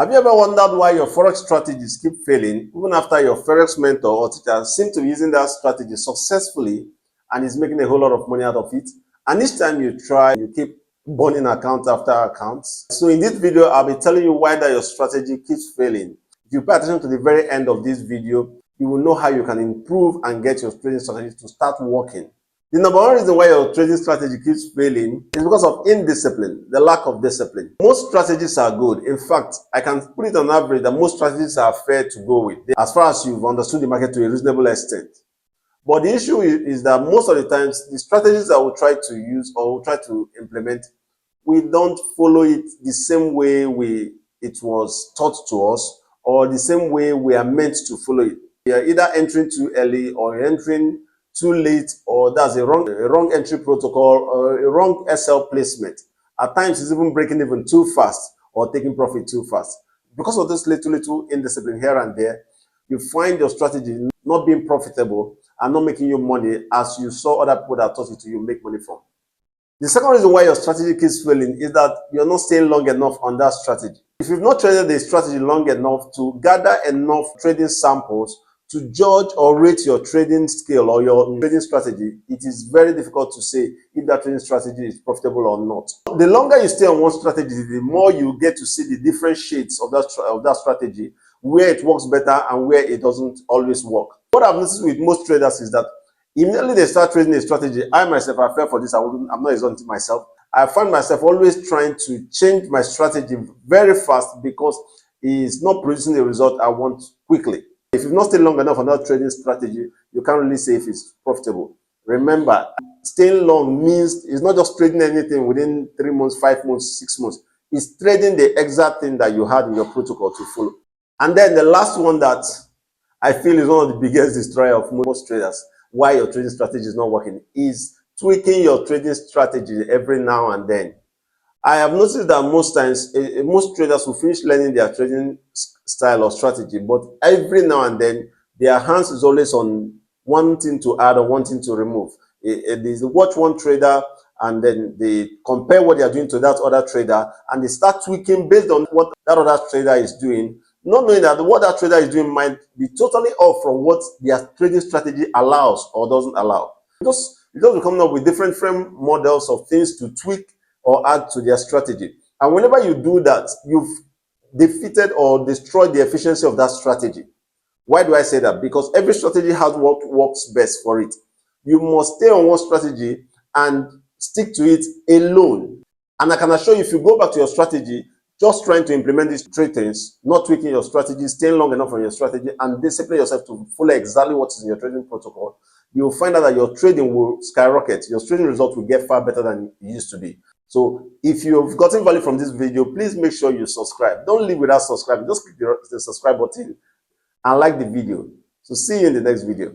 Have you ever wondered why your Forex strategies keep failing even after your Forex mentor or teacher seem to be using that strategy successfully and is making a whole lot of money out of it? And each time you try, you keep burning account after accounts. So in this video, I'll be telling you why that your strategy keeps failing. If you pay attention to the very end of this video, you will know how you can improve and get your trading strategy to start working. The number one reason why your trading strategy keeps failing is because of indiscipline, the lack of discipline. Most strategies are good. In fact, I can put it on average that most strategies are fair to go with, as far as you've understood the market to a reasonable extent. But the issue is that most of the times, the strategies that we try to use or we try to implement, we don't follow it the same way it was taught to us, or the same way we are meant to follow it. We are either entering too early or entering too late, or that's a wrong entry protocol or a wrong SL placement. At times, it's even breaking even too fast or taking profit too fast. Because of this little indiscipline here and there, you find your strategy not being profitable and not making you money as you saw other people that taught it to you make money from. The second reason why your strategy keeps failing is that you're not staying long enough on that strategy. If you've not traded the strategy long enough to gather enough trading samples to judge or rate your trading skill or your trading strategy, it is very difficult to say if that trading strategy is profitable or not. The longer you stay on one strategy, the more you get to see the different shades of that strategy, where it works better and where it doesn't always work. What I've noticed with most traders is that immediately they start trading a strategy, I myself, I fell for this, I'm not exalting myself. I find myself always trying to change my strategy very fast because it's not producing the result I want quickly. If you've not stayed long enough on that trading strategy, you can't really say if it's profitable. Remember, staying long means it's not just trading anything within 3 months, 5 months, 6 months. It's trading the exact thing that you had in your protocol to follow. And then the last one that I feel is one of the biggest destroyer of most traders, why your trading strategy is not working, is tweaking your trading strategy every now and then. I have noticed that most times, most traders will finish learning their trading style or strategy, but every now and then, their hands is always on wanting to add or wanting to remove. They watch one trader and then they compare what they are doing to that other trader and they start tweaking based on what that other trader is doing, not knowing that what that trader is doing might be totally off from what their trading strategy allows or doesn't allow. Because we're coming up with different frame models of things to tweak or add to their strategy. And whenever you do that, you've defeated or destroyed the efficiency of that strategy. Why do I say that? Because every strategy has what works best for it. You must stay on one strategy and stick to it alone. And I can assure you, if you go back to your strategy, just trying to implement these three things, not tweaking your strategy, staying long enough on your strategy, and discipline yourself to follow exactly what is in your trading protocol, you'll find out that your trading will skyrocket. Your trading results will get far better than it used to be. So if you've gotten value from this video, please make sure you subscribe. Don't leave without subscribing. Just click the subscribe button and like the video. So see you in the next video.